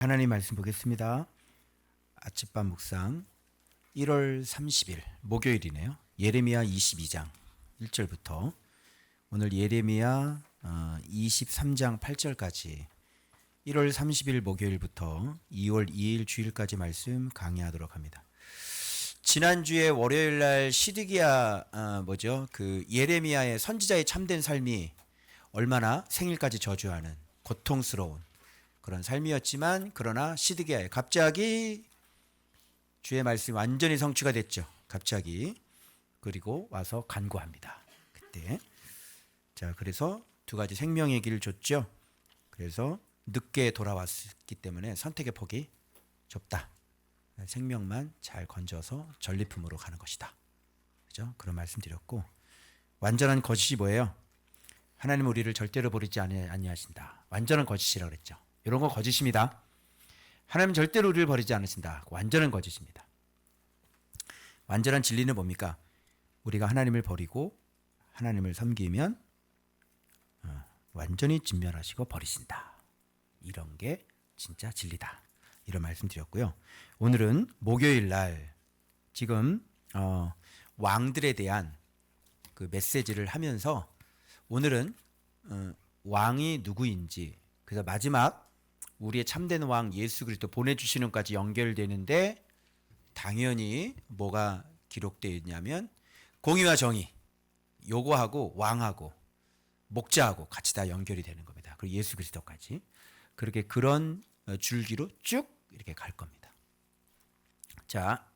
하나님 말씀 보겠습니다. 아침밥 묵상 1월 30일 목요일이네요. 예레미야 22장 1절부터 오늘 예레미야 23장 8절까지 1월 30일 목요일부터 2월 2일 주일까지 말씀 강의하도록 합니다. 지난주에 월요일 날 시드기야 그 예레미야의 선지자의 참된 삶이 얼마나 생일까지 저주하는 고통스러운 그런 삶이었지만, 그러나 시드기야에 갑자기 주의 말씀이 완전히 성취가 됐죠. 갑자기. 그리고 와서 간구합니다. 그때. 자, 그래서 두 가지 생명의 길을 줬죠. 그래서 늦게 돌아왔기 때문에 선택의 폭이 좁다. 생명만 잘 건져서 전리품으로 가는 것이다. 그죠? 그런 말씀 드렸고, 완전한 거짓이 뭐예요? 하나님 우리를 절대로 버리지 아니하신다. 완전한 거짓이라고 그랬죠. 이런 거 거짓입니다. 하나님 절대로 우리를 버리지 않으신다. 완전한 거짓입니다. 완전한 진리는 뭡니까? 우리가 하나님을 버리고 하나님을 섬기면 완전히 진멸하시고 버리신다. 이런 게 진짜 진리다. 이런 말씀 드렸고요. 오늘은 목요일 날 지금 왕들에 대한 그 메시지를 하면서 오늘은 왕이 누구인지, 그래서 마지막 우리의 참된 왕 예수 그리스도 보내주시는 것까지 연결되는데, 당연히 뭐가 기록되어 있냐면 공의와 정의, 요거하고 왕하고 목자하고 같이 다 연결이 되는 겁니다. 그리고 예수 그리스도까지 그렇게 그런 줄기로 쭉 이렇게 갈 겁니다. 자,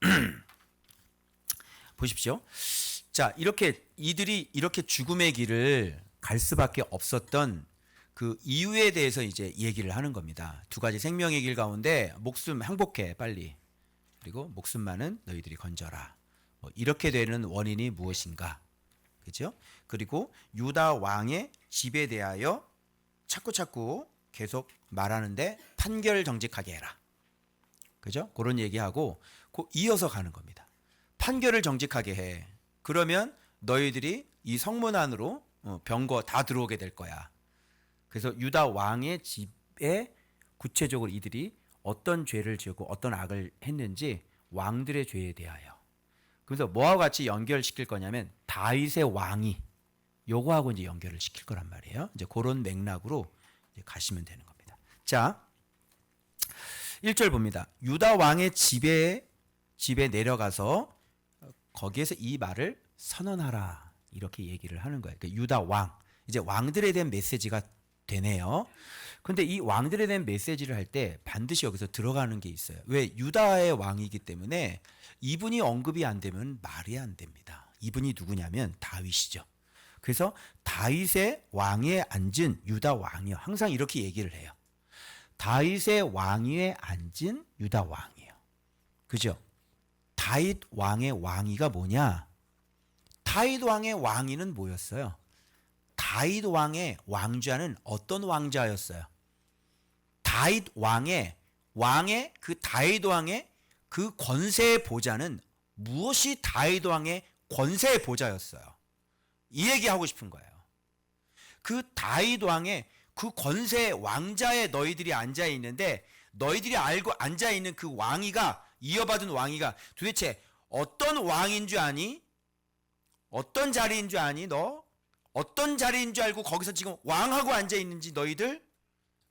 보십시오. 자, 이렇게 이들이 이렇게 죽음의 길을 갈 수밖에 없었던 그 이유에 대해서 이제 얘기를 하는 겁니다. 두 가지 생명의 길 가운데 목숨 항복해 빨리, 그리고 목숨만은 너희들이 건져라. 이렇게 되는 원인이 무엇인가, 그죠? 그리고 유다 왕의 집에 대하여 자꾸 계속 말하는데 판결 정직하게 해라, 그죠? 그런 얘기하고 이어서 가는 겁니다. 판결을 정직하게 해. 그러면 너희들이 이 성문 안으로 병거 다 들어오게 될 거야. 그래서 유다 왕의 집에 구체적으로 이들이 어떤 죄를 지었고 어떤 악을 했는지 왕들의 죄에 대하여. 그래서 뭐와 같이 연결시킬 거냐면 다윗의 왕이 요거하고 이제 연결을 시킬 거란 말이에요. 이제 그런 맥락으로 이제 가시면 되는 겁니다. 자, 1절 봅니다. 유다 왕의 집에 내려가서 거기에서 이 말을 선언하라. 이렇게 얘기를 하는 거예요. 그러니까 유다 왕. 이제 왕들에 대한 메시지가 되네요. 근데 이 왕들에 대한 메시지를 할 때 반드시 여기서 들어가는 게 있어요. 왜? 유다의 왕이기 때문에 이분이 언급이 안 되면 말이 안 됩니다. 이분이 누구냐면 다윗이죠. 그래서 다윗의 왕에 앉은 유다 왕이요. 항상 이렇게 얘기를 해요. 다윗의 왕위에 앉은 유다 왕이에요. 그죠? 다윗 왕의 왕위가 뭐냐? 다윗 왕의 왕위는 뭐였어요? 다윗 왕의 왕좌는 어떤 왕좌였어요? 다윗 왕의 그 다윗 왕의 그 권세의 보좌는 무엇이 다윗 왕의 권세의 보좌였어요? 이 얘기하고 싶은 거예요. 그 다윗 왕의 그 권세 왕좌에 너희들이 앉아 있는데, 너희들이 알고 앉아 있는 그 왕위가, 이어받은 왕위가 도대체 어떤 왕인 줄 아니? 어떤 자리인 줄 아니? 너 어떤 자리인 줄 알고 거기서 지금 왕하고 앉아 있는지 너희들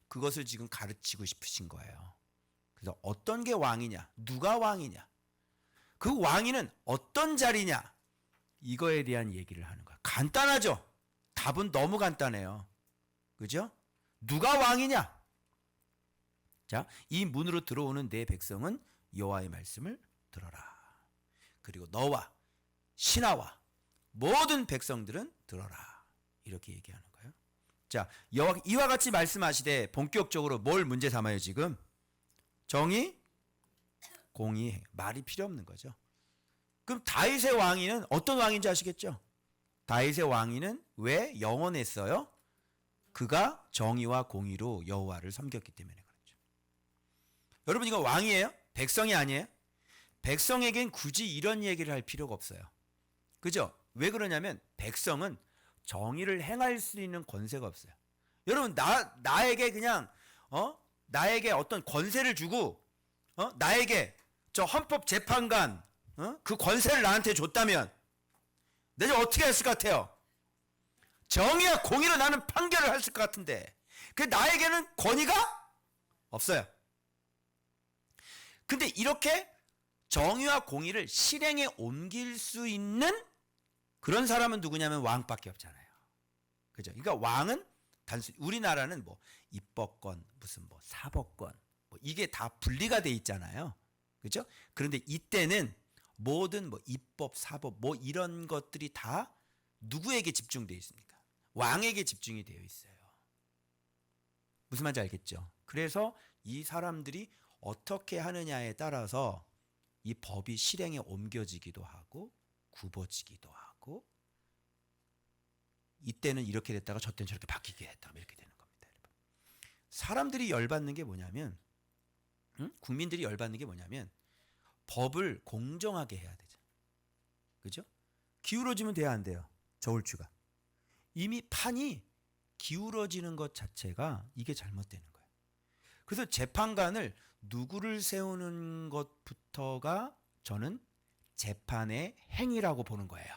그것을 지금 가르치고 싶으신 거예요. 그래서 어떤 게 왕이냐? 누가 왕이냐? 그 왕위는 어떤 자리냐? 이거에 대한 얘기를 하는 거야. 간단하죠? 답은 너무 간단해요. 그죠? 누가 왕이냐? 자, 이 문으로 들어오는 내 백성은 여호와의 말씀을 들어라. 그리고 너와 신하와 모든 백성들은 들어라. 이렇게 얘기하는 거예요. 자, 이와 같이 말씀하시되 본격적으로 뭘 문제 삼아요 지금? 정의, 공의, 말이 필요 없는 거죠. 그럼 다윗의 왕위는 어떤 왕인지 아시겠죠? 다윗의 왕위는 왜 영원했어요? 그가 정의와 공의로 여호와를 섬겼기 때문에 그렇죠. 여러분, 이거 왕이에요? 백성이 아니에요? 백성에겐 굳이 이런 얘기를 할 필요가 없어요. 그죠? 왜 그러냐면 백성은 정의를 행할 수 있는 권세가 없어요. 여러분, 나에게 그냥 나에게 어떤 권세를 주고 나에게 저 헌법재판관 그 권세를 나한테 줬다면 내가 어떻게 했을 것 같아요? 정의와 공의로 나는 판결을 했을 것 같은데 그 나에게는 권위가 없어요. 근데 이렇게 정의와 공의를 실행에 옮길 수 있는 그런 사람은 누구냐면 왕밖에 없잖아요. 그죠? 그러니까 왕은 단순히 우리나라는 뭐 입법권 무슨 뭐 사법권 뭐 이게 다 분리가 돼 있잖아요. 그죠? 그런데 이때는 모든 뭐 입법 사법 뭐 이런 것들이 다 누구에게 집중되어 있습니까? 왕에게 집중이 되어 있어요. 무슨 말인지 알겠죠? 그래서 이 사람들이 어떻게 하느냐에 따라서 이 법이 실행에 옮겨지기도 하고 굽어지기도 하고 이때는 이렇게 됐다가 저때는 저렇게 바뀌게 됐다 이렇게 되는 겁니다. 사람들이 열받는 게 뭐냐면 국민들이 열받는 게 뭐냐면 법을 공정하게 해야 되죠. 그죠? 기울어지면 돼야 안 돼요. 저울추가. 이미 판이 기울어지는 것 자체가 이게 잘못되는 거예요. 그래서 재판관을 누구를 세우는 것부터가 저는 재판의 행위라고 보는 거예요.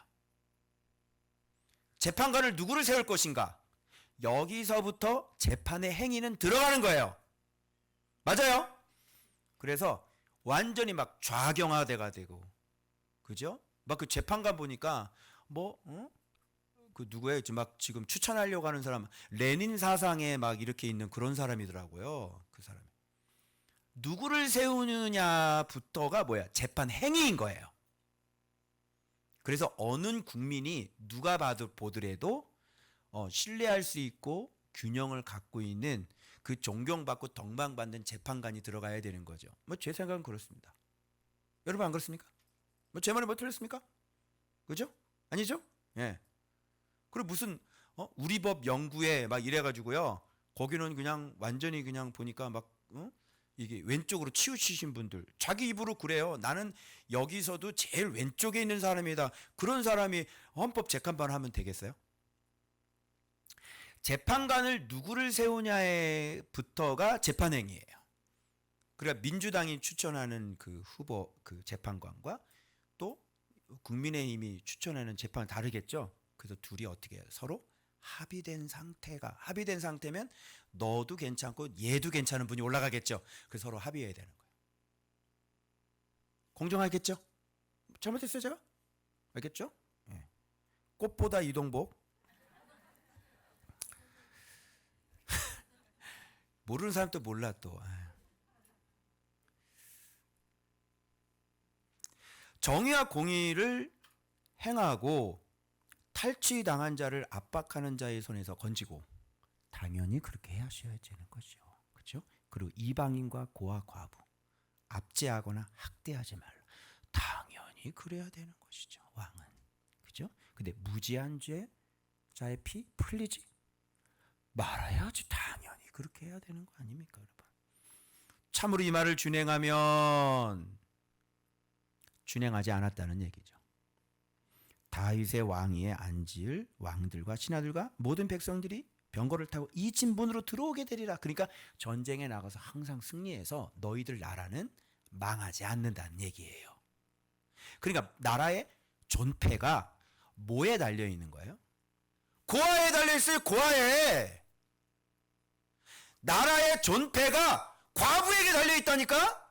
재판관을 누구를 세울 것인가? 여기서부터 재판의 행위는 들어가는 거예요. 맞아요? 그래서 완전히 막 좌경화돼가 되고, 그죠? 막 그 재판관 보니까 그 누구예요? 막 지금 추천하려고 하는 사람 레닌 사상에 막 이렇게 있는 그런 사람이더라고요. 그 사람이. 누구를 세우느냐부터가 뭐야? 재판 행위인 거예요. 그래서 어느 국민이 누가 보더라도 신뢰할 수 있고 균형을 갖고 있는 그 존경받고 덕망받는 재판관이 들어가야 되는 거죠. 뭐 제 생각은 그렇습니다. 여러분 안 그렇습니까? 뭐 제 말이 뭐 틀렸습니까? 그죠? 아니죠? 예. 그리고 무슨 우리 법 연구에 막 이래가지고요. 거기는 그냥 완전히 그냥 보니까 막 이게 왼쪽으로 치우치신 분들 자기 입으로 그래요. 나는 여기서도 제일 왼쪽에 있는 사람이다. 그런 사람이 헌법 재판관 하면 되겠어요? 재판관을 누구를 세우냐에부터가 재판행위예요. 그러니까 민주당이 추천하는 그 후보 그 재판관과 또 국민의힘이 추천하는 재판은 다르겠죠. 그래서 둘이 어떻게 해요? 서로 합의된 상태면 너도 괜찮고 얘도 괜찮은 분이 올라가겠죠. 그래서 서로 합의해야 되는 거예요. 공정하겠죠? 잘못했어요 제가? 알겠죠? 네. 꽃보다 이동복. 모르는 사람도 몰라 또. 정의와 공의를 행하고 탈취당한 자를 압박하는 자의 손에서 건지고 당연히 그렇게 하셔야 되는 거죠. 그렇죠? 그리고 이방인과 고아 과부 압제하거나 학대하지 말라. 당연히 그래야 되는 것이죠. 왕은. 그죠? 근데 무지한 자의 피 풀리지 말아야지. 당연히 그렇게 해야 되는 거 아닙니까, 여러분? 참으로 이 말을 준행하면 준행하지 않았다는 얘기죠. 다윗의 왕위에 앉을 왕들과 신하들과 모든 백성들이 병거를 타고 이 진문으로 들어오게 되리라. 그러니까 전쟁에 나가서 항상 승리해서 너희들 나라는 망하지 않는다는 얘기예요. 그러니까 나라의 존폐가 뭐에 달려 있는 거예요? 고아에 달려 있어요. 고아에. 나라의 존폐가 과부에게 달려 있다니까?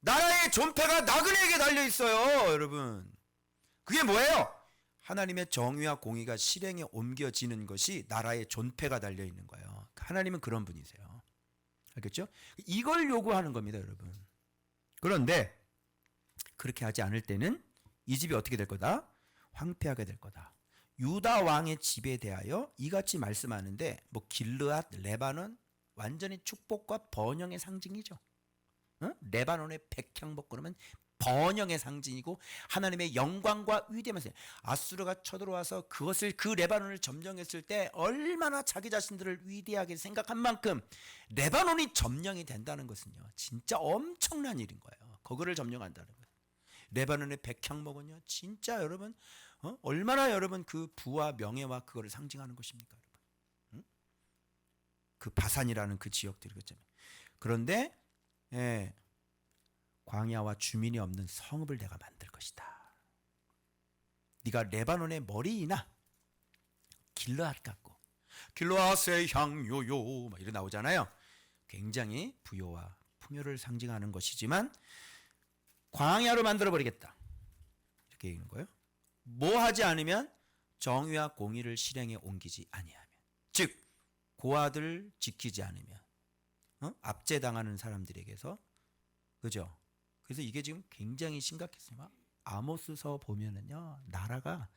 나라의 존폐가 나그네에게 달려 있어요, 여러분. 그게 뭐예요? 하나님의 정의와 공의가 실행에 옮겨지는 것이 나라의 존폐가 달려 있는 거예요. 하나님은 그런 분이세요. 알겠죠? 이걸 요구하는 겁니다, 여러분. 그런데 그렇게 하지 않을 때는 이 집이 어떻게 될 거다? 황폐하게 될 거다. 유다 왕의 집에 대하여 이같이 말씀하는데 뭐 길르앗, 레바논 완전히 축복과 번영의 상징이죠. 레바논의 백향목 그러면 번영의 상징이고 하나님의 영광과 위대함을 아수르가 쳐들어와서 그것을 그 레바논을 점령했을 때 얼마나 자기 자신들을 위대하게 생각한 만큼 레바논이 점령이 된다는 것은요 진짜 엄청난 일인 거예요. 거기를 점령한다는 거예요. 레바논의 백향목은요 진짜 여러분 얼마나 여러분 그 부와 명예와 그거를 상징하는 것입니까, 여러분? 그 바산이라는 그 지역들이 그렇잖아요. 그런데 예, 광야와 주민이 없는 성읍을 내가 만들 것이다. 네가 레바논의 머리이나 길르앗 같고 길르앗의 향료요 막 이래 나오잖아요. 굉장히 부요와 풍요를 상징하는 것이지만 광야로 만들어 버리겠다. 이렇게 얘기하는 거예요. 뭐 하지 않으면 정의와 공의를 실행에 옮기지 아니하면, 즉 고아들 지키지 않으면 압제당하는 사람들에게서, 그죠? 그래서 이게 지금 굉장히 심각했어요. 아모스서 보면은요, 나라가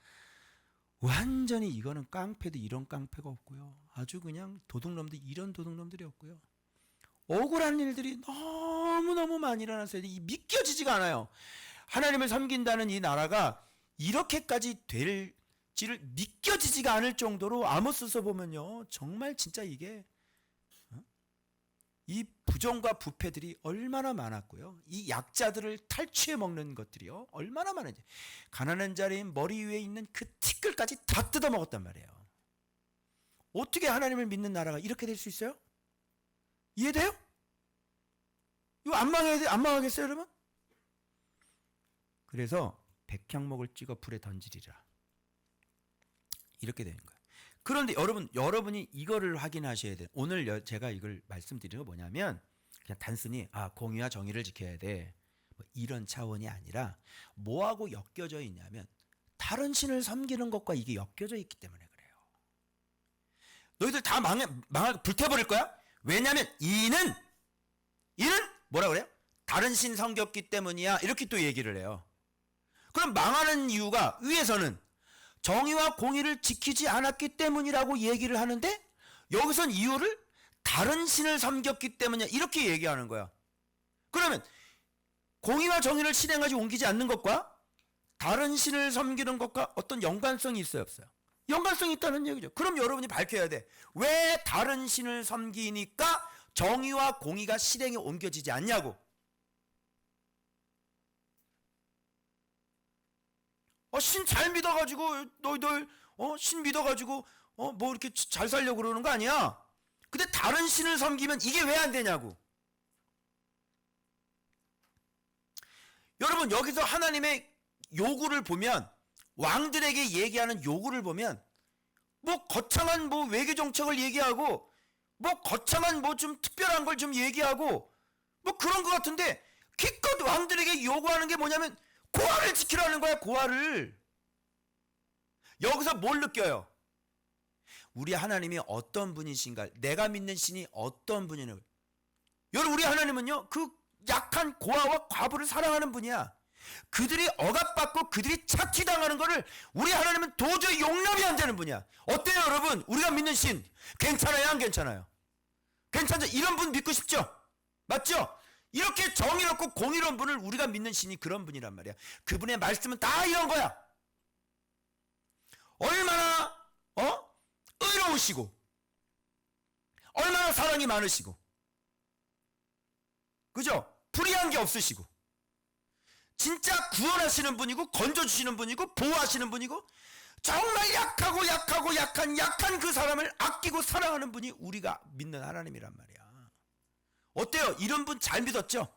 완전히 이거는 깡패도 이런 깡패가 없고요. 아주 그냥 도둑놈도 이런 도둑놈들이 없고요. 억울한 일들이 너무너무 많이 일어나서 믿겨지지가 않아요. 하나님을 섬긴다는 이 나라가 이렇게까지 될지를 믿겨지지가 않을 정도로 아모스서 보면요, 정말 진짜 이게 이 부정과 부패들이 얼마나 많았고요. 이 약자들을 탈취해 먹는 것들이요, 얼마나 많은지. 가난한 자리인 머리 위에 있는 그 티끌까지 다 뜯어 먹었단 말이에요. 어떻게 하나님을 믿는 나라가 이렇게 될 수 있어요? 이해돼요? 이거 안 망하겠어요, 여러분? 그래서 백향목을 찍어 불에 던지리라. 이렇게 되는 거예요. 그런데 여러분이 이거를 확인하셔야 돼요. 오늘 제가 이걸 말씀드리는 건 뭐냐면, 그냥 단순히 공의와 정의를 지켜야 돼, 뭐 이런 차원이 아니라 뭐하고 엮여져 있냐면 다른 신을 섬기는 것과 이게 엮여져 있기 때문에 그래요. 너희들 다 불태버릴 거야? 왜냐면 이는 뭐라 그래요? 다른 신 섬겼기 때문이야. 이렇게 또 얘기를 해요. 그럼 망하는 이유가 위에서는 정의와 공의를 지키지 않았기 때문이라고 얘기를 하는데, 여기선 이유를 다른 신을 섬겼기 때문이야 이렇게 얘기하는 거야. 그러면 공의와 정의를 실행하지 옮기지 않는 것과 다른 신을 섬기는 것과 어떤 연관성이 있어요, 없어요? 연관성이 있다는 얘기죠. 그럼 여러분이 밝혀야 돼. 왜 다른 신을 섬기니까 정의와 공의가 실행에 옮겨지지 않냐고. 신 잘 믿어가지고 너희들 신 믿어가지고 뭐 이렇게 잘 살려고 그러는 거 아니야? 근데 다른 신을 섬기면 이게 왜 안 되냐고. 여러분, 여기서 하나님의 요구를 보면, 왕들에게 얘기하는 요구를 보면, 뭐 거창한 뭐 외교 정책을 얘기하고, 뭐 거창한 뭐 좀 특별한 걸 좀 얘기하고, 뭐 그런 것 같은데, 기껏 왕들에게 요구하는 게 뭐냐면 고아를 지키라는 거야, 고아를. 여기서 뭘 느껴요? 우리 하나님이 어떤 분이신가, 내가 믿는 신이 어떤 분이냐. 여러분, 우리 하나님은요, 그 약한 고아와 과부를 사랑하는 분이야. 그들이 억압받고 그들이 착취당하는 거를 우리 하나님은 도저히 용납이 안 되는 분이야. 어때요, 여러분? 우리가 믿는 신 괜찮아요, 안 괜찮아요? 괜찮죠? 이런 분 믿고 싶죠? 맞죠? 이렇게 정의롭고 공의로운 분을 우리가 믿는 신이 그런 분이란 말이야. 그분의 말씀은 다 이런 거야. 얼마나 의로우시고, 얼마나 사랑이 많으시고, 그죠? 불의한 게 없으시고, 진짜 구원하시는 분이고, 건져주시는 분이고, 보호하시는 분이고, 정말 약한 그 사람을 아끼고 사랑하는 분이 우리가 믿는 하나님이란 말이야. 어때요? 이런 분 잘 믿었죠?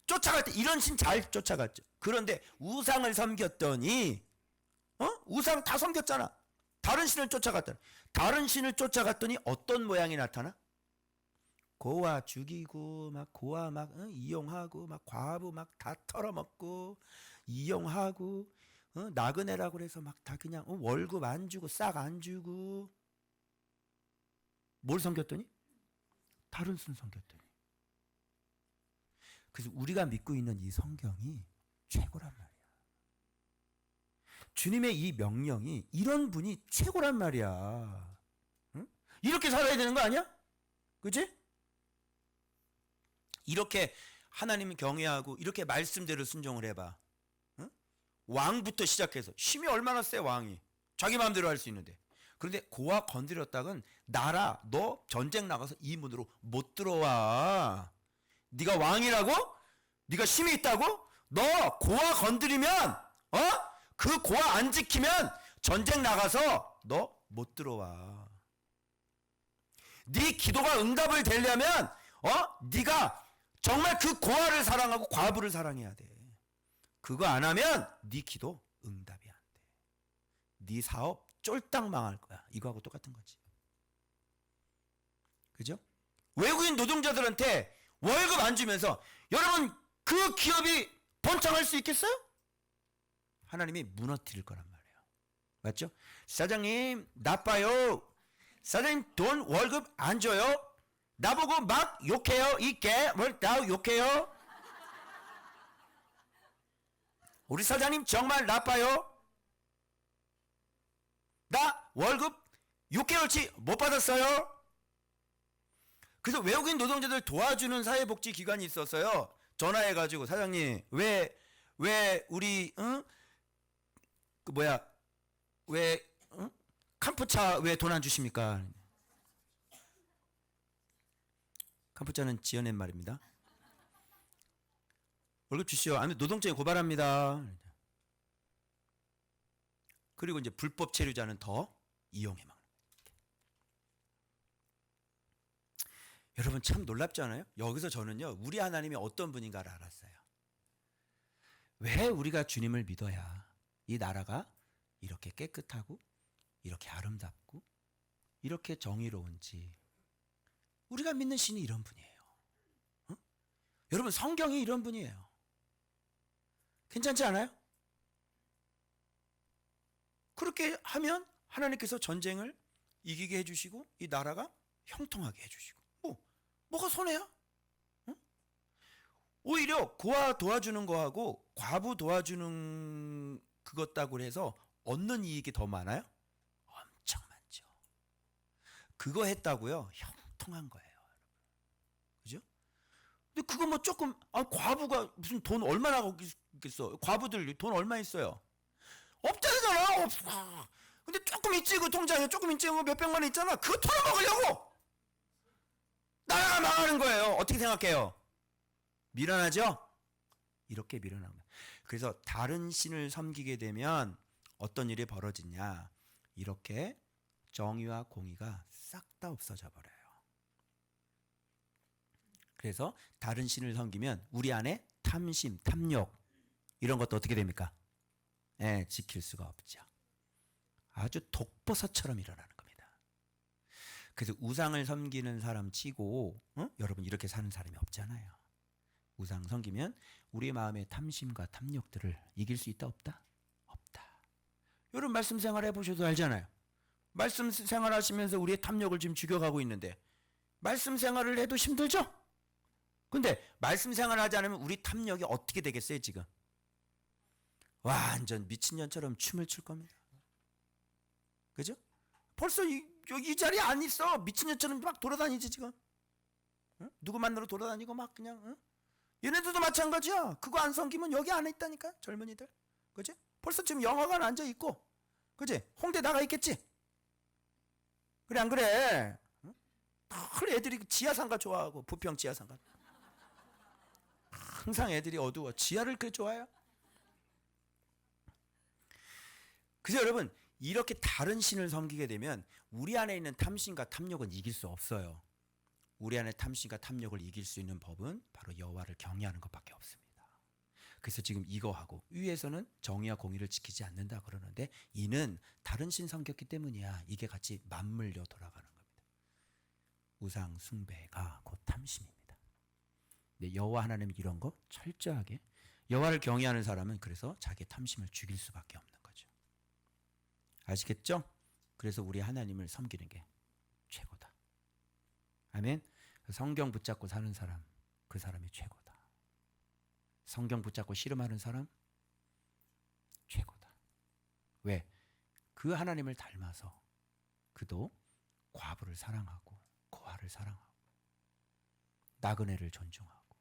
쫓아갈 때 이런 신 잘 쫓아갔죠. 그런데 우상을 섬겼더니 우상 다 섬겼잖아. 다른 신을 쫓아갔더니, 다른 신을 쫓아갔더니 어떤 모양이 나타나? 고아 죽이고, 막 고아 막 이용하고, 막 과부 막 다 털어먹고, 이용하고, 나그네라고 그래서 막 다 그냥 월급 안 주고 싹 안 주고. 뭘 섬겼더니? 다른 신 섬겼더니. 그래서 우리가 믿고 있는 이 성경이 최고란 말이야. 주님의 이 명령이, 이런 분이 최고란 말이야. 응? 이렇게 살아야 되는 거 아니야? 그치? 이렇게 하나님을 경외하고 이렇게 말씀대로 순종을 해봐. 응? 왕부터 시작해서 힘이 얼마나 세, 왕이. 자기 마음대로 할 수 있는데. 그런데 고아 건드렸다간 나라, 너 전쟁 나가서 이 문으로 못 들어와. 네가 왕이라고? 네가 힘이 있다고? 너 고아 건드리면 그 고아 안 지키면 전쟁 나가서 너 못 들어와. 네 기도가 응답을 되려면 네가 정말 그 고아를 사랑하고 과부를 사랑해야 돼. 그거 안 하면 네 기도 응답이 안 돼. 네 사업 쫄딱 망할 거야. 이거하고 똑같은 거지. 그죠? 외국인 노동자들한테 월급 안 주면서 여러분 그 기업이 번창할 수 있겠어요? 하나님이 무너뜨릴 거란 말이에요. 맞죠? 사장님 나빠요. 사장님 돈 월급 안 줘요. 나보고 막 욕해요. 이게 뭘 다 욕해요. 우리 사장님 정말 나빠요. 나 월급 6개월치 못 받았어요. 그래서 외국인 노동자들 도와주는 사회복지기관이 있었어요. 전화해가지고 사장님 왜 우리 그 뭐야 왜 캄푸차 왜 돈 안 주십니까? 캄푸차는 지어낸 말입니다. 월급 주시오. 아니면 노동청에 고발합니다. 그리고 이제 불법 체류자는 더 이용해 막. 여러분 참 놀랍지 않아요? 여기서 저는요 우리 하나님이 어떤 분인가를 알았어요. 왜 우리가 주님을 믿어야 이 나라가 이렇게 깨끗하고 이렇게 아름답고 이렇게 정의로운지. 우리가 믿는 신이 이런 분이에요. 여러분 성경이 이런 분이에요. 괜찮지 않아요? 그렇게 하면 하나님께서 전쟁을 이기게 해주시고 이 나라가 형통하게 해주시고 뭐가 손해야? 응? 오히려 고아 도와주는 거하고 과부 도와주는 그것다고 해서 얻는 이익이 더 많아요? 엄청 많죠. 그거 했다고요 형통한 거예요. 그죠? 근데 그거 뭐 조금 과부가 무슨 돈 얼마나 있겠어? 과부들 돈 얼마 있어요? 없잖아. 없어. 근데 조금 있지 그 통장에 조금 있지 뭐 몇백만 원 있잖아. 그거 털어먹으려고 나라가 망하는 거예요. 어떻게 생각해요? 미련하죠? 이렇게 미련한 거예요. 그래서 다른 신을 섬기게 되면 어떤 일이 벌어지냐? 이렇게 정의와 공의가 싹 다 없어져 버려요. 그래서 다른 신을 섬기면 우리 안에 탐심, 탐욕 이런 것도 어떻게 됩니까? 지킬 수가 없죠. 아주 독버섯처럼 일어나는 겁니다. 그래서 우상을 섬기는 사람 치고 여러분 이렇게 사는 사람이 없잖아요. 우상 섬기면 우리 마음의 탐심과 탐욕들을 이길 수 있다 없다? 없다. 여러분 말씀 생활 해보셔도 알잖아요. 말씀 생활 하시면서 우리의 탐욕을 지금 죽여가고 있는데 말씀 생활을 해도 힘들죠? 근데 말씀 생활을 하지 않으면 우리 탐욕이 어떻게 되겠어요 지금? 완전 미친년처럼 춤을 출 겁니다. 그죠? 벌써 이 자리에 안 있어. 미친년처럼 막 돌아다니지 지금. 누구 만나러 돌아다니고 막 그냥. 얘네들도 마찬가지야. 그거 안 섬기면 여기 안에 있다니까 젊은이들. 그지? 벌써 지금 영화관 앉아 있고, 그지? 홍대 나가 있겠지. 그래 안 그래? 그래 애들이 지하상가 좋아하고 부평 지하상가. 항상 애들이 어두워. 지하를 그렇게 좋아해요? 그래서 여러분 이렇게 다른 신을 섬기게 되면 우리 안에 있는 탐심과 탐욕은 이길 수 없어요. 우리 안에 탐심과 탐욕을 이길 수 있는 법은 바로 여호와를 경외하는 것밖에 없습니다. 그래서 지금 이거하고 위에서는 정의와 공의를 지키지 않는다 그러는데 이는 다른 신 섬겼기 때문이야. 이게 같이 맞물려 돌아가는 겁니다. 우상 숭배가 곧 탐심입니다. 근데 여호와 하나님은 이런 거 철저하게 여호와를 경외하는 사람은 그래서 자기의 탐심을 죽일 수밖에 없는 거죠. 아시겠죠? 그래서 우리 하나님을 섬기는 게 최고다. 아멘. 성경 붙잡고 사는 사람, 그 사람이 최고다. 성경 붙잡고 씨름하는 사람, 최고다. 왜? 그 하나님을 닮아서 그도 과부를 사랑하고 고아를 사랑하고 나그네를 존중하고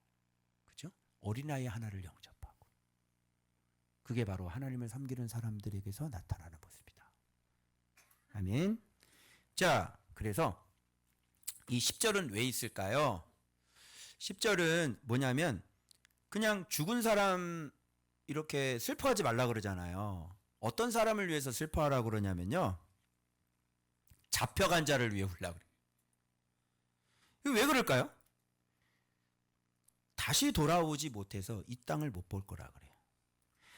그죠? 어린아이 하나를 영접하고 그게 바로 하나님을 섬기는 사람들에게서 나타나는 모습이다. 아멘. 자, 그래서 이 10절은 왜 있을까요? 10절은 뭐냐면 그냥 죽은 사람 이렇게 슬퍼하지 말라 그러잖아요. 어떤 사람을 위해서 슬퍼하라고 그러냐면요. 잡혀간 자를 위해 울라 그래요. 왜 그럴까요? 다시 돌아오지 못해서 이 땅을 못 볼 거라 그래요.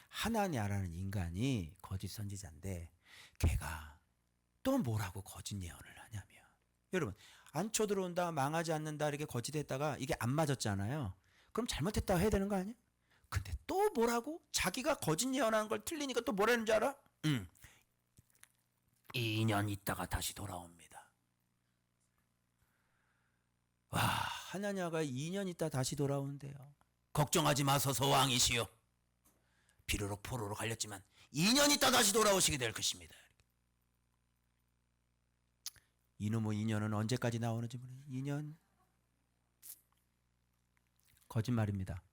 하나냐라는 인간이 거짓 선지자인데 걔가 또 뭐라고 거짓 예언을 하냐면, 여러분, 안 쳐들어온다, 망하지 않는다 이렇게 거짓했다가 이게 안 맞았잖아요. 그럼 잘못했다고 해야 되는 거 아니야? 근데 또 뭐라고? 자기가 거짓 예언한 걸 틀리니까 또 뭐라는 줄 알아? 2년 있다가 다시 돌아옵니다. 와, 하나냐가 2년 있다 다시 돌아온대요. 걱정하지 마소서 왕이시여. 비로록 포로로 갈렸지만 2년 있다 다시 돌아오시게 될 것입니다. 이놈의 2년은 언제까지 나오는지 모르겠어요. 2년? 거짓말입니다.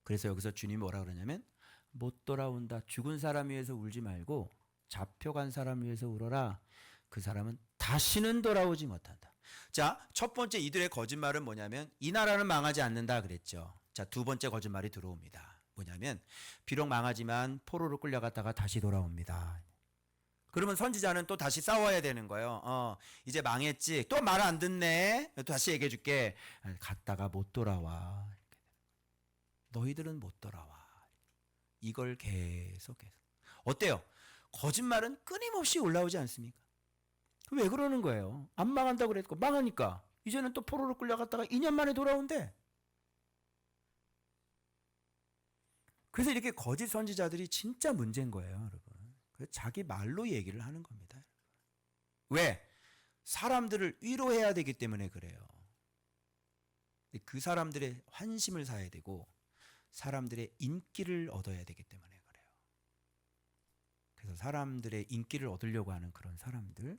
그래서 여기서 주님이 뭐라 그러냐면, 못 돌아온다. 죽은 사람 위해서 울지 말고 잡혀간 사람 위해서 울어라. 그 사람은 다시는 돌아오지 못한다. 자, 첫 번째 이들의 거짓말은 뭐냐면, 이 나라는 망하지 않는다 그랬죠. 자, 두 번째 거짓말이 들어옵니다. 뭐냐면, 비록 망하지만 포로로 끌려갔다가 다시 돌아옵니다. 그러면 선지자는 또 다시 싸워야 되는 거예요. 이제 망했지. 또 말 안 듣네. 또 다시 얘기해 줄게. 갔다가 못 돌아와. 너희들은 못 돌아와. 이걸 계속해서. 어때요? 거짓말은 끊임없이 올라오지 않습니까? 왜 그러는 거예요? 안 망한다고 그랬고 망하니까 이제는 또 포로로 끌려갔다가 2년 만에 돌아온대. 그래서 이렇게 거짓 선지자들이 진짜 문제인 거예요, 여러분. 그래서 자기 말로 얘기를 하는 겁니다. 왜? 사람들을 위로해야 되기 때문에 그래요. 그 사람들의 환심을 사야 되고 사람들의 인기를 얻어야 되기 때문에 그래요. 그래서 사람들의 인기를 얻으려고 하는 그런 사람들,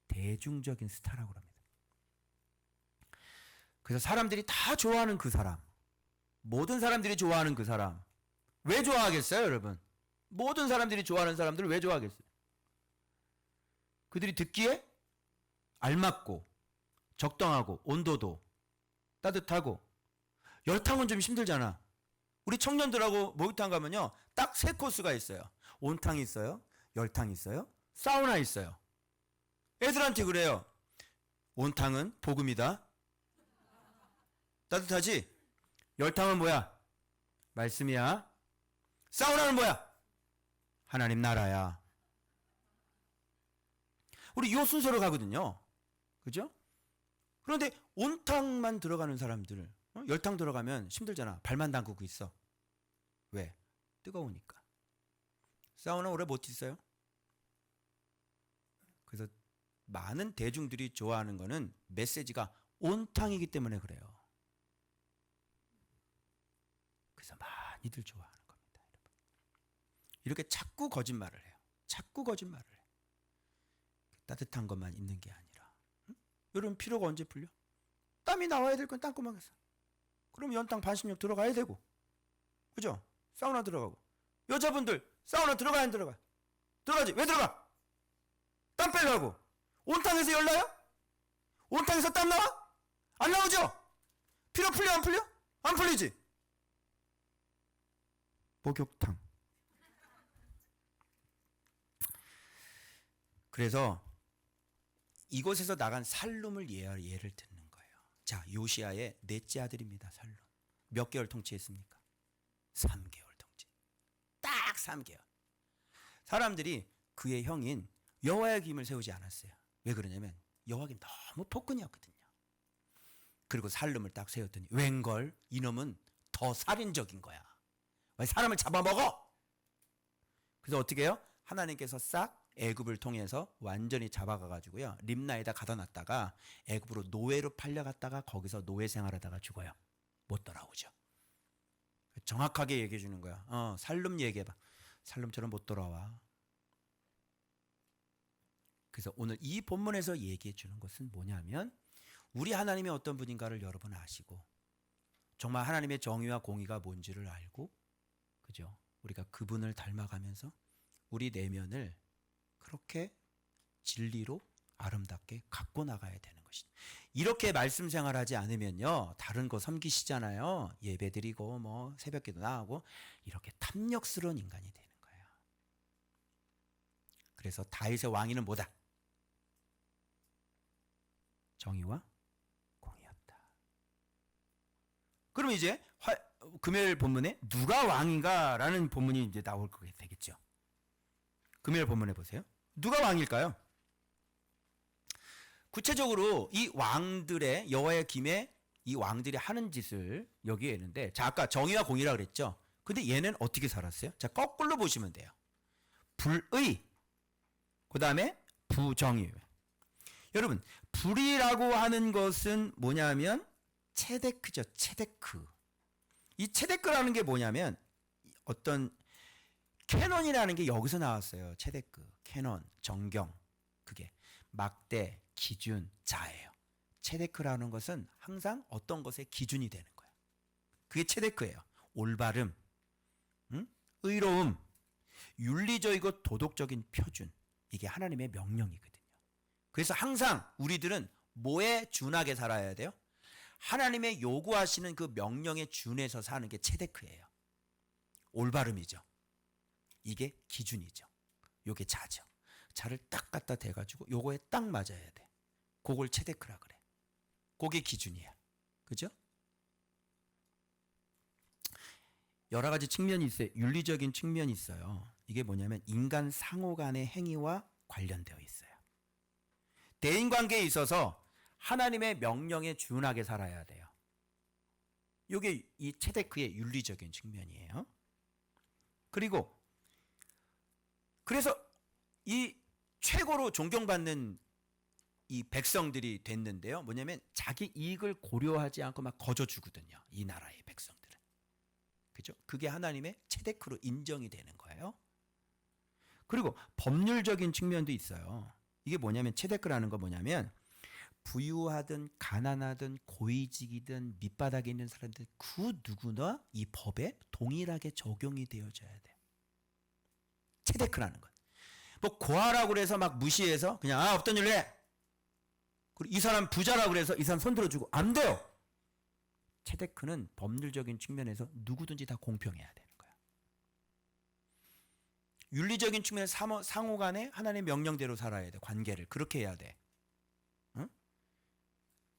대중적인 스타라고 합니다. 그래서 사람들이 다 좋아하는 그 사람, 모든 사람들이 좋아하는 그 사람, 왜 좋아하겠어요, 여러분? 모든 사람들이 좋아하는 사람들을 왜 좋아하겠어요? 그들이 듣기에 알맞고 적당하고 온도도 따뜻하고, 열탕은 좀 힘들잖아. 우리 청년들하고 목욕탕 가면요, 딱 세 코스가 있어요. 온탕이 있어요, 열탕이 있어요, 사우나 있어요. 애들한테 그래요. 온탕은 복음이다. 따뜻하지? 열탕은 뭐야? 말씀이야. 사우나는 뭐야? 하나님 나라야. 우리 요 순서로 가거든요. 그죠? 그런데 온탕만 들어가는 사람들, 열탕 들어가면 힘들잖아. 발만 담그고 있어. 왜? 뜨거우니까. 사우나 오래 못 있어요. 그래서 많은 대중들이 좋아하는 거는 메시지가 온탕이기 때문에 그래요. 그래서 많이들 좋아하는 겁니다, 여러분. 이렇게 자꾸 거짓말을 해요. 자꾸 거짓말을 해요. 따뜻한 것만 있는 게 아니라. 여러분, 피로가 언제 풀려? 땀이 나와야 될 건 땀구멍에서. 그럼 연탕 반신욕 들어가야 되고, 그죠? 사우나 들어가고. 여자분들 사우나 들어가야 안 들어가? 들어가지. 왜 들어가? 땀 빼려고. 온탕에서 열 나요? 온탕에서 땀 나와? 안 나오죠? 피로 풀려 안 풀려? 안 풀리지. 목욕탕. 그래서 이곳에서 나간 살룸을 예를 듣는 거예요. 자, 요시야의 넷째 아들입니다. 살룸. 몇 개월 통치했습니까? 3개월 통치. 딱 3개월. 사람들이 그의 형인 여호와의 김을 세우지 않았어요. 왜 그러냐면 여호와김 너무 폭군이었거든요. 그리고 살룸을 딱 세웠더니 웬걸, 이놈은 더 살인적인 거야. 왜 사람을 잡아먹어? 그래서 어떻게 해요? 하나님께서 싹 애굽을 통해서 완전히 잡아가가지고요, 림나에다 가다 놨다가 애굽으로 노예로 팔려갔다가 거기서 노예 생활하다가 죽어요. 못 돌아오죠. 정확하게 얘기해 주는 거야. 살룸 얘기해봐. 살룸처럼 못 돌아와. 그래서 오늘 이 본문에서 얘기해 주는 것은 뭐냐면, 우리 하나님이 어떤 분인가를 여러분 아시고, 정말 하나님의 정의와 공의가 뭔지를 알고, 그죠? 우리가 그분을 닮아가면서 우리 내면을 그렇게 진리로 아름답게 갖고 나가야 되는 것이죠. 이렇게 말씀 생활하지 않으면요, 다른 거 섬기시잖아요. 예배 드리고 뭐 새벽기도 나가고 이렇게 탐욕스러운 인간이 되는 거예요. 그래서 다윗의 왕위는 뭐다? 정의와 그럼 이제 금요일 본문에 누가 왕인가라는 본문이 이제 나올 거게 되겠죠. 금요일 본문에 보세요. 누가 왕일까요? 구체적으로 이 왕들의 여호와의 김에 이 왕들이 하는 짓을 여기에 있는데, 자 아까 정의와 공의라 그랬죠. 근데 얘는 어떻게 살았어요? 자 거꾸로 보시면 돼요. 불의, 그 다음에 부정의. 여러분 불의라고 하는 것은 뭐냐면 체데크죠. 체데크. 이 체데크라는 게 뭐냐면 어떤 캐논이라는 게 여기서 나왔어요. 체데크, 캐논, 정경. 그게 막대, 기준, 자예요. 체데크라는 것은 항상 어떤 것의 기준이 되는 거예요. 그게 체데크예요. 올바름, 의로움, 윤리적이고 도덕적인 표준. 이게 하나님의 명령이거든요. 그래서 항상 우리들은 뭐에 준하게 살아야 돼요? 하나님의 요구하시는 그 명령에 준해서 사는 게 체데크예요. 올바름이죠. 이게 기준이죠. 요게 자죠. 자를 딱 갖다 대가지고 요거에 딱 맞아야 돼. 그걸 체데크라 그래. 그게 기준이야. 그죠? 여러 가지 측면이 있어요. 윤리적인 측면이 있어요. 이게 뭐냐면 인간 상호 간의 행위와 관련되어 있어요. 대인관계에 있어서 하나님의 명령에 준하게 살아야 돼요. 이게 이 체데크의 윤리적인 측면이에요. 그리고 그래서 이 최고로 존경받는 이 백성들이 됐는데요. 뭐냐면 자기 이익을 고려하지 않고 막 거저주거든요. 이 나라의 백성들은. 그죠? 그게 하나님의 체데크로 인정이 되는 거예요. 그리고 법률적인 측면도 있어요. 이게 뭐냐면 체데크라는 거 뭐냐면 부유하든 가난하든 고위직이든 밑바닥에 있는 사람들 그 누구나 이 법에 동일하게 적용이 되어져야 돼요. 체데크라는 것. 뭐 고아라고 그래서 막 무시해서 그냥 없던 일로 해. 그리고 이 사람 부자라고 그래서 이 사람 손 들어주고 안 돼요. 체데크는 법률적인 측면에서 누구든지 다 공평해야 되는 거야. 윤리적인 측면에서 상호 간에 하나님의 명령대로 살아야 돼. 관계를 그렇게 해야 돼. 응?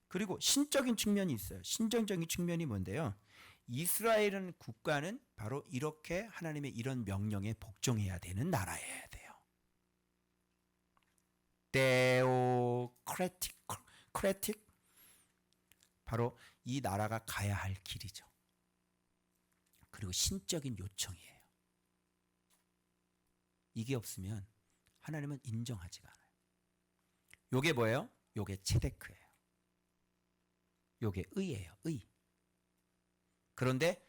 그리고 신적인 측면이 있어요. 신정적인 측면이 뭔데요? 이스라엘은 국가는 바로 이렇게 하나님의 이런 명령에 복종해야 되는 나라여야 돼요. 크레틱 바로 이 나라가 가야 할 길이죠. 그리고 신적인 요청이에요. 이게 없으면 하나님은 인정하지가 않아요. 요게 뭐예요? 요게 체데크예요. 요게 의예요. 의. 그런데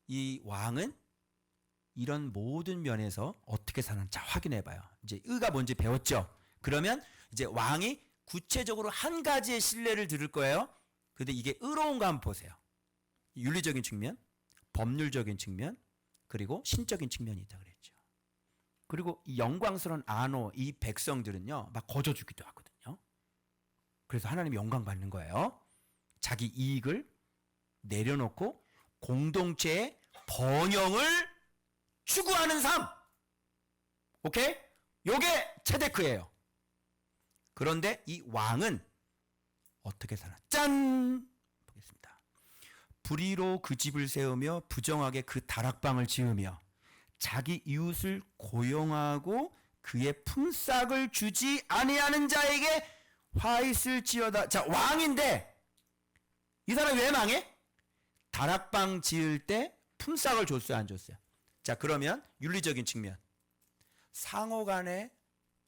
이 왕은 이런 모든 면에서 어떻게 사는지 확인해 봐요. 이제 의가 뭔지 배웠죠. 그러면 이제 왕이 구체적으로 한 가지의 신뢰를 들을 거예요. 근데 이게 의로운가 한번 보세요. 윤리적인 측면, 법률적인 측면, 그리고 신적인 측면이 있다 그랬죠. 그리고 이 영광스러운 안호, 이 백성들은요, 막 거저주기도 하거든요. 그래서 하나님이 영광 받는 거예요. 자기 이익을 내려놓고 공동체의 번영을 추구하는 삶. 오케이? 요게 체데크예요. 그런데 이 왕은 어떻게 사나? 짠! 보겠습니다. 불의로 그 집을 세우며 부정하게 그 다락방을 지으며 자기 이웃을 고용하고 그의 품삯을 주지 아니하는 자에게 화 있을지어다. 자, 왕인데 이 사람이 왜 망해? 다락방 지을 때 품삯을 줬어요, 안 줬어요? 자, 그러면 윤리적인 측면. 상호 간에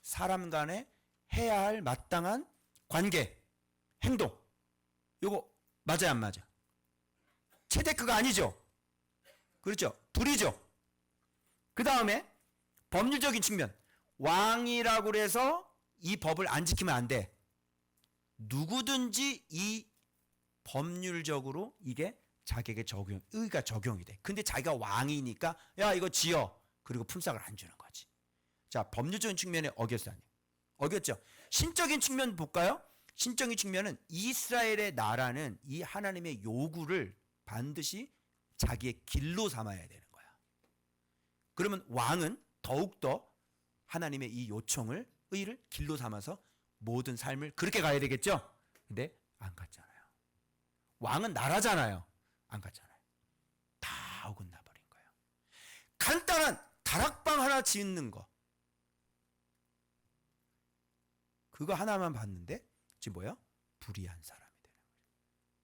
사람 간에 해야 할 마땅한 관계, 행동. 요거 맞아요, 안 맞아? 체데크가 아니죠. 그렇죠? 불이죠. 그 다음에 법률적인 측면. 왕이라고 그래서 이 법을 안 지키면 안 돼. 누구든지 이 법률적으로 이게 자기에게 의가 적용이 돼. 근데 자기가 왕이니까 야 이거 지어. 그리고 품삯을 안 주는 거지. 자, 법률적인 측면에 어겼어요. 어겼죠. 신적인 측면 볼까요? 신적인 측면은 이스라엘의 나라는 이 하나님의 요구를 반드시 자기의 길로 삼아야 되는 거야. 그러면 왕은 더욱더 하나님의 이 요청을, 의를 길로 삼아서 모든 삶을 그렇게 가야 되겠죠? 근데 안 갔잖아요. 왕은 나라잖아요. 안 갔잖아요. 다 어긋나 버린 거예요. 간단한 다락방 하나 짓는 거. 그거 하나만 봤는데 지금 뭐야? 불의한 사람이 되는 거예요.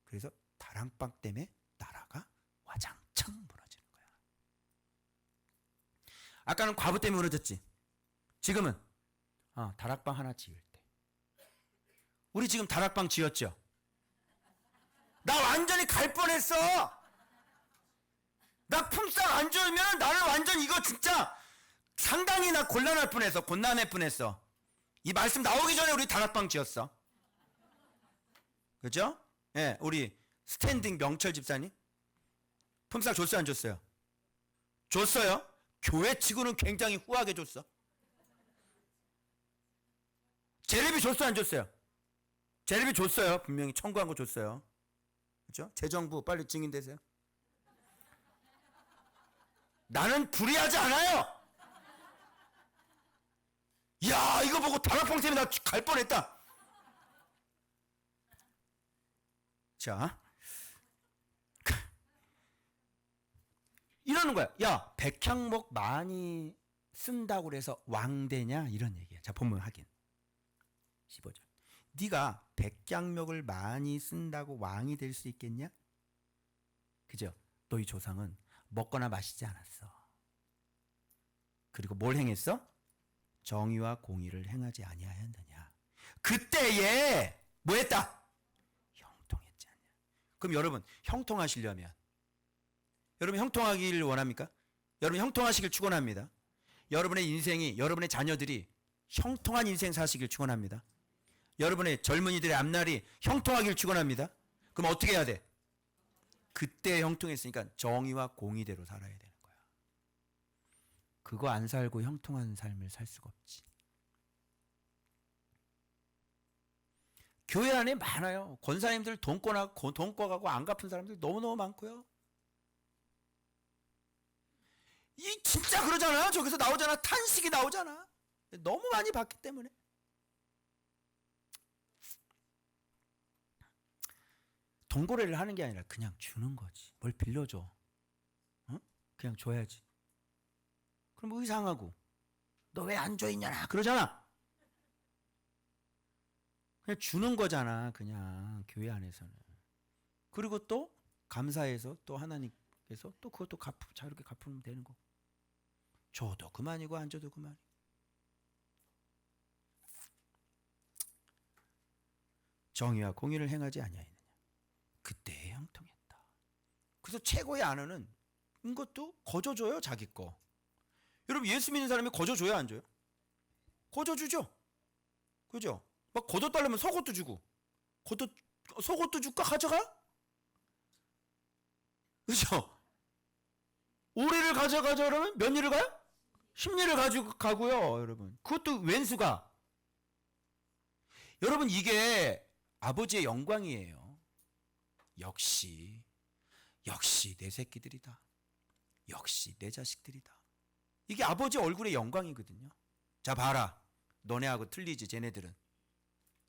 그래서 다락방 때문에 나라가 와장창 무너지는 거야. 아까는 과부 때문에 무너졌지. 지금은 다락방 하나 지을 때. 우리 지금 다락방 지었죠? 나 완전히 갈 뻔했어. 나 품삯 안 주면 나는 완전 이거 진짜 상당히 나 곤란할 뻔했어. 곤란할 뻔했어. 이 말씀 나오기 전에 우리 다락방 지었어. 그죠? 예, 네, 우리 스탠딩 명철 집사님 품삯 줬어요, 안 줬어요? 줬어요. 교회 치고는 굉장히 후하게 줬어. 재래비 줬어요, 안 줬어요? 재래비 줬어요. 분명히 청구한 거 줬어요. 그죠? 재정부 빨리 증인되세요. 나는 불의하지 않아요. 야, 이거 보고 다락방 때문에 나 갈 뻔했다. 자, 이러는 거야. 야, 백향목 많이 쓴다고 그래서 왕 되냐? 이런 얘기야. 자, 본문 확인. 15절. 네가 백향목을 많이 쓴다고 왕이 될 수 있겠냐? 그죠? 너희 조상은 먹거나 마시지 않았어. 그리고 뭘 행했어? 정의와 공의를 행하지 아니하였느냐. 그때에 뭐 했다? 형통했지 않냐. 그럼 여러분 형통하시려면 여러분 형통하기를 원합니까? 여러분 형통하시길 축원합니다. 여러분의 인생이 여러분의 자녀들이 형통한 인생 사시길 축원합니다. 여러분의 젊은이들의 앞날이 형통하길 축원합니다. 그럼 어떻게 해야 돼? 그때 형통했으니까 정의와 공의대로 살아야 되는 거야. 그거 안 살고 형통한 삶을 살 수가 없지. 교회 안에 많아요. 권사님들 돈 꿔가고 안 갚은 사람들 너무너무 많고요. 이 진짜 그러잖아. 저기서 나오잖아. 탄식이 나오잖아. 너무 많이 받기 때문에. 동고래를 하는 게 아니라 그냥 주는 거지. 뭘 빌려줘. 어? 그냥 줘야지. 그럼 의상하고 너 왜 안 줘 있냐나 그러잖아. 그냥 주는 거잖아. 그냥 교회 안에서는. 그리고 또 감사해서 또 하나님께서 또 그것도 자유롭게 갚으면 되는 거. 줘도 그만이고 안 줘도 그만이고. 정의와 공의를 행하지 아니하였느냐. 그때에 형통했다. 그래서 최고의 안언은 이것도 거저줘요. 자기 거. 여러분 예수 믿는 사람이 거저줘요 안 줘요? 거저주죠. 그죠? 막 거둬달라면 속옷도 주고 속옷도 줄까? 가져가? 그죠? 오리를 가져가자 그러면 몇 리를 가요? 10리를 가지고 가고요. 여러분 그것도 왼수가. 여러분 이게 아버지의 영광이에요. 역시 내 새끼들이다. 역시 내 자식들이다. 이게 아버지 얼굴의 영광이거든요. 자 봐라. 너네하고 틀리지 쟤네들은.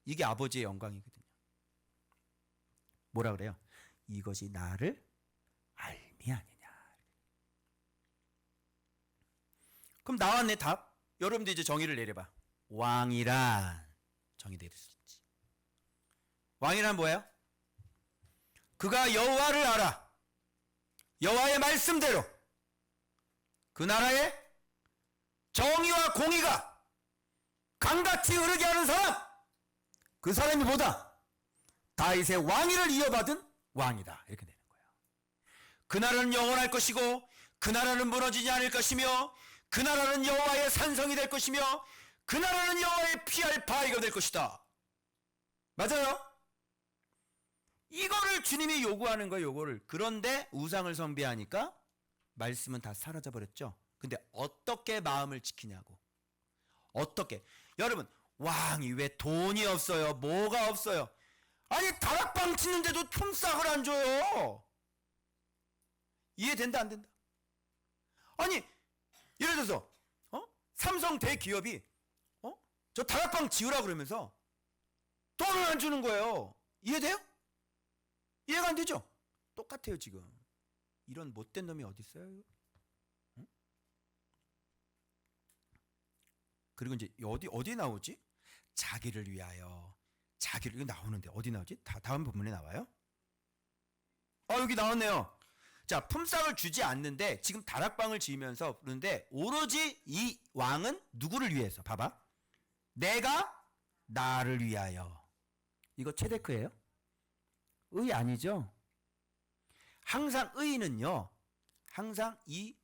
이게 아버지의 영광이거든요. 뭐라 그래요? 이것이 나를 알미 아니냐. 그럼 나왔네 답. 여러분들 이제 정의를 내려봐. 왕이란 정의 내릴 수 있지. 왕이란 뭐예요? 그가 여호와를 알아. 여호와의 말씀대로 그 나라에 정의와 공의가 강같이 흐르게 하는 사람, 그 사람이 뭐다? 다윗의 왕위를 이어받은 왕이다. 이렇게 되는 거예요. 그 나라는 영원할 것이고 그 나라는 무너지지 않을 것이며 그 나라는 여호와의 산성이 될 것이며 그 나라는 여호와의 피할 바위가 될 것이다. 맞아요? 이거를 주님이 요구하는 거예요. 요거를. 그런데 우상을 숭배하니까 말씀은 다 사라져 버렸죠. 근데 어떻게 마음을 지키냐고. 어떻게. 여러분 왕이 왜 돈이 없어요? 뭐가 없어요? 아니 다락방 치는데도 품삯을 안 줘요. 이해된다 안 된다? 아니 예를 들어서 삼성 대기업이 저 다락방 지으라 그러면서 돈을 안 주는 거예요. 이해돼요? 이해가 안 되죠? 똑같아요 지금. 이런 못된 놈이 어디 있어요? 응? 그리고 이제 어디 나오지? 자기를 위하여. 자기를, 이거 나오는데 어디 나오지? 다음 부분에 나와요? 여기 나왔네요. 자, 품삯을 주지 않는데 지금 다락방을 지으면서 그런데 오로지 이 왕은 누구를 위해서? 봐봐. 내가 나를 위하여. 이거 체데크예요? 의 아니죠? 항상 의인은요. 항상 이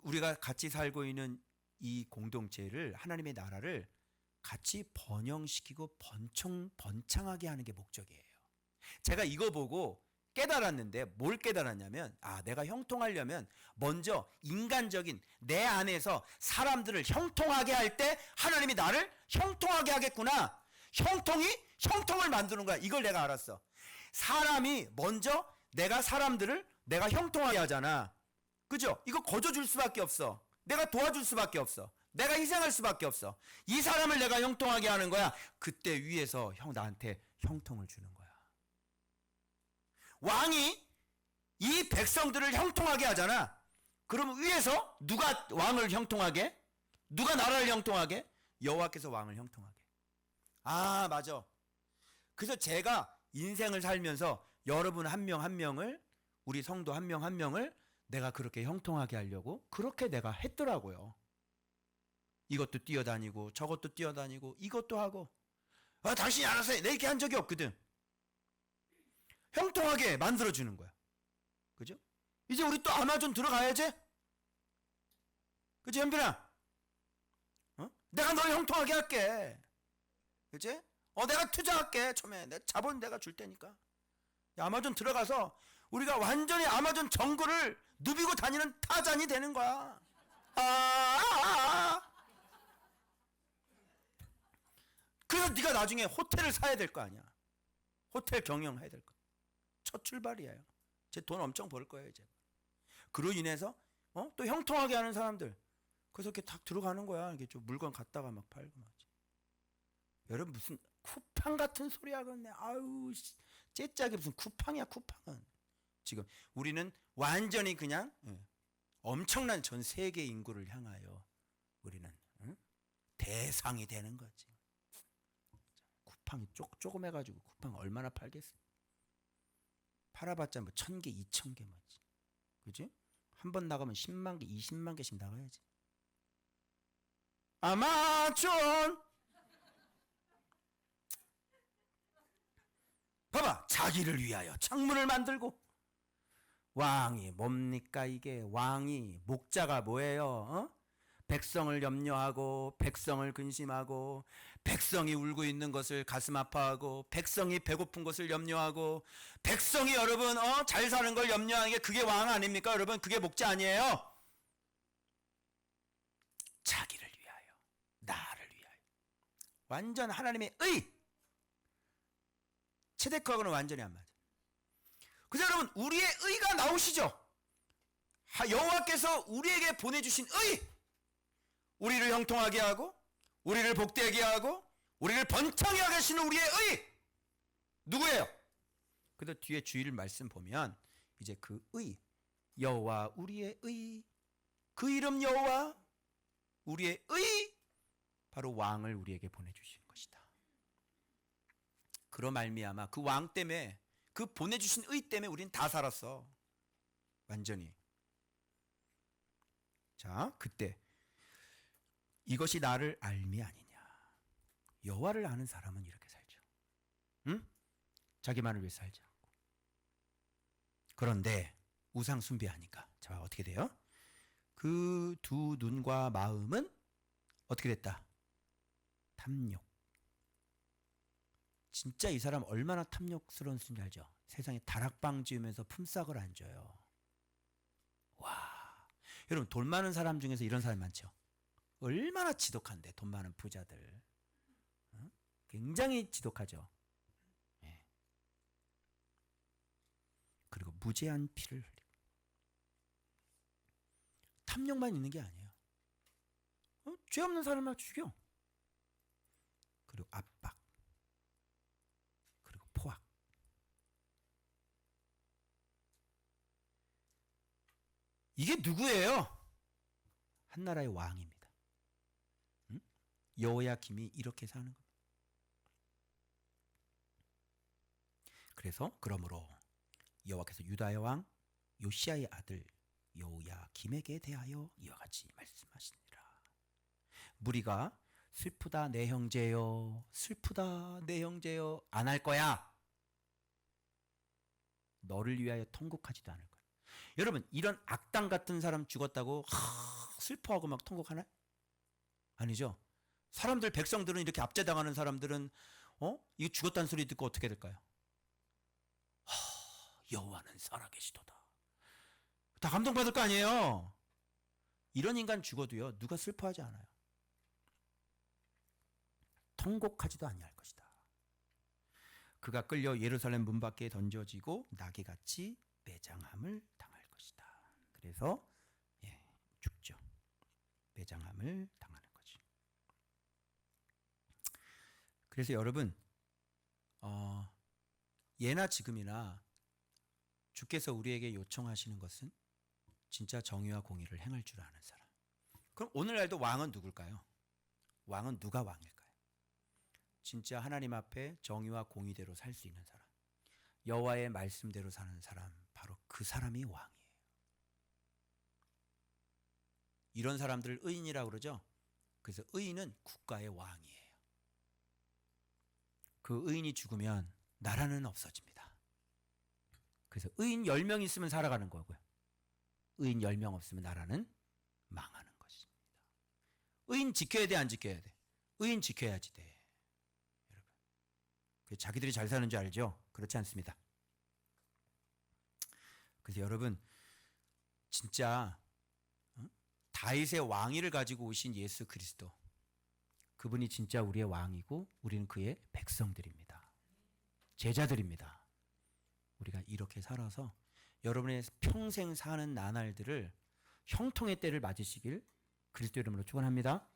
우리가 같이 살고 있는 이 공동체를, 하나님의 나라를 같이 번영시키고 번창하게 하는 게 목적이에요. 제가 이거 보고 깨달았는데 뭘 깨달았냐면, 내가 형통하려면 먼저 인간적인 내 안에서 사람들을 형통하게 할 때 하나님이 나를 형통하게 하겠구나. 형통을 만드는 거야. 이걸 내가 알았어. 사람이 먼저 내가 형통하게 하잖아. 그죠? 이거 거저줄 수밖에 없어. 내가 도와줄 수밖에 없어. 내가 희생할 수밖에 없어. 이 사람을 내가 형통하게 하는 거야. 그때 위에서 나한테 형통을 주는 거야. 왕이 이 백성들을 형통하게 하잖아. 그럼 위에서 누가 왕을 형통하게? 누가 나라를 형통하게? 여호와께서 왕을 형통하게. 맞아. 그래서 제가 인생을 살면서 여러분 한 명 한 명을, 우리 성도 한 명 한 명을 내가 그렇게 형통하게 하려고 그렇게 내가 했더라고요. 이것도 뛰어다니고 저것도 뛰어다니고 이것도 하고. 당신이 알아서 해. 내 이렇게 한 적이 없거든. 형통하게 만들어주는 거야. 그죠? 이제 우리 또 아마존 들어가야지? 그치, 현빈아? 내가 널 형통하게 할게. 그치? 내가 투자할게. 처음에 내 자본 내가 줄 테니까. 아마존 들어가서 우리가 완전히 아마존 정글을 누비고 다니는 타잔이 되는 거야. 그래서 네가 나중에 호텔을 사야 될 거 아니야. 호텔 경영해야 될 거. 첫 출발이에요. 제 돈 엄청 벌 거예요 이제. 그로 인해서 또 형통하게 하는 사람들. 그래서 이렇게 딱 들어가는 거야. 이게 좀 물건 갖다가 막 팔고 말이지. 여러분 무슨 쿠팡 같은 소리 하겠네. 째짝이 무슨 쿠팡이야 쿠팡은. 지금 우리는 완전히 그냥 엄청난 전 세계 인구를 향하여 우리는 대상이 되는 거지. 쿠팡이 조그매가지고 쿠팡 얼마나 팔겠어? 팔아봤자 뭐 1,000개, 2,000개 뭐지. 그지? 한 번 나가면 10만 개, 20만 개씩 나가야지. 아마존! 봐봐. 자기를 위하여 창문을 만들고. 왕이 뭡니까 이게? 왕이 목자가 뭐예요? 백성을 염려하고 백성을 근심하고 백성이 울고 있는 것을 가슴 아파하고 백성이 배고픈 것을 염려하고 백성이 여러분 잘 사는 걸 염려하는 게 그게 왕 아닙니까? 여러분 그게 목자 아니에요? 자기를 위하여, 나를 위하여. 완전 하나님의 의. 체데크하고는 완전히 안 맞아. 그래서 여러분 우리의 의가 나오시죠? 여호와께서 우리에게 보내주신 의, 우리를 형통하게 하고 우리를 복되게 하고 우리를 번창하게 하시는 우리의 의 누구예요? 그래서 뒤에 주일 말씀 보면 이제 그 의, 여호와 우리의 의, 그 이름 여호와 우리의 의, 바로 왕을 우리에게 보내주신 것이다. 그로 말미암아 그 왕 때문에, 그 보내주신 의 때문에 우리는 다 살았어. 완전히. 자, 그때 이것이 나를 알미 아니냐. 여호와를 아는 사람은 이렇게 살죠. 응? 자기만을 위해 살지 않고. 그런데 우상 숭배하니까 자, 어떻게 돼요? 그 두 눈과 마음은 어떻게 됐다? 탐욕. 진짜 이 사람 얼마나 탐욕스러운 수인지 알죠? 세상에 다락방 지으면서 품삯을 안 줘요. 와, 여러분 돈 많은 사람 중에서 이런 사람 많죠? 얼마나 지독한데, 돈 많은 부자들. 굉장히 지독하죠. 예. 그리고 무제한 피를 흘리고. 탐욕만 있는 게 아니에요. 죄 없는 사람을 죽여. 그리고 압박. 그리고 포악. 이게 누구예요? 한 나라의 왕입니다. 응? 여호야김이 이렇게 사는 겁니다. 그래서 그러므로 여호와께서 유다의 왕 요시야의 아들 여호야김에게 대하여 이와 같이 말씀하시니라. 무리가 슬프다 내 형제여, 슬프다 내 형제여 안 할 거야. 너를 위하여 통곡하지도 않을 거야. 여러분, 이런 악당 같은 사람 죽었다고 슬퍼하고 막 통곡하나? 아니죠. 사람들, 백성들은, 이렇게 압제당하는 사람들은 이거 죽었다는 소리 듣고 어떻게 될까요? 여호와는 살아계시도다. 다 감동받을 거 아니에요. 이런 인간 죽어도요, 누가 슬퍼하지 않아요. 통곡하지도 아니할 것이다. 그가 끌려 예루살렘 문 밖에 던져지고 낙이같이 매장함을 당할 것이다. 그래서 죽죠. 매장함을 당하는 거지. 그래서 여러분, 예나 지금이나 주께서 우리에게 요청하시는 것은 진짜 정의와 공의를 행할 줄 아는 사람. 그럼 오늘날도 왕은 누굴까요? 왕은 누가 왕일까요? 진짜 하나님 앞에 정의와 공의대로 살 수 있는 사람, 여호와의 말씀대로 사는 사람, 바로 그 사람이 왕이에요. 이런 사람들을 의인이라고 그러죠. 그래서 의인은 국가의 왕이에요. 그 의인이 죽으면 나라는 없어집니다. 그래서 의인 10명 있으면 살아가는 거고요. 의인 10명 없으면 나라는 망하는 것입니다. 의인 지켜야 돼, 안 지켜야 돼? 의인 지켜야지 돼. 여러분, 자기들이 잘 사는 줄 알죠? 그렇지 않습니다. 그래서 여러분, 진짜 다윗의 왕위를 가지고 오신 예수 그리스도, 그분이 진짜 우리의 왕이고 우리는 그의 백성들입니다. 제자들입니다. 우리가 이렇게 살아서 여러분의 평생 사는 나날들을 형통의 때를 맞으시길 그리스도 이름으로 축원합니다.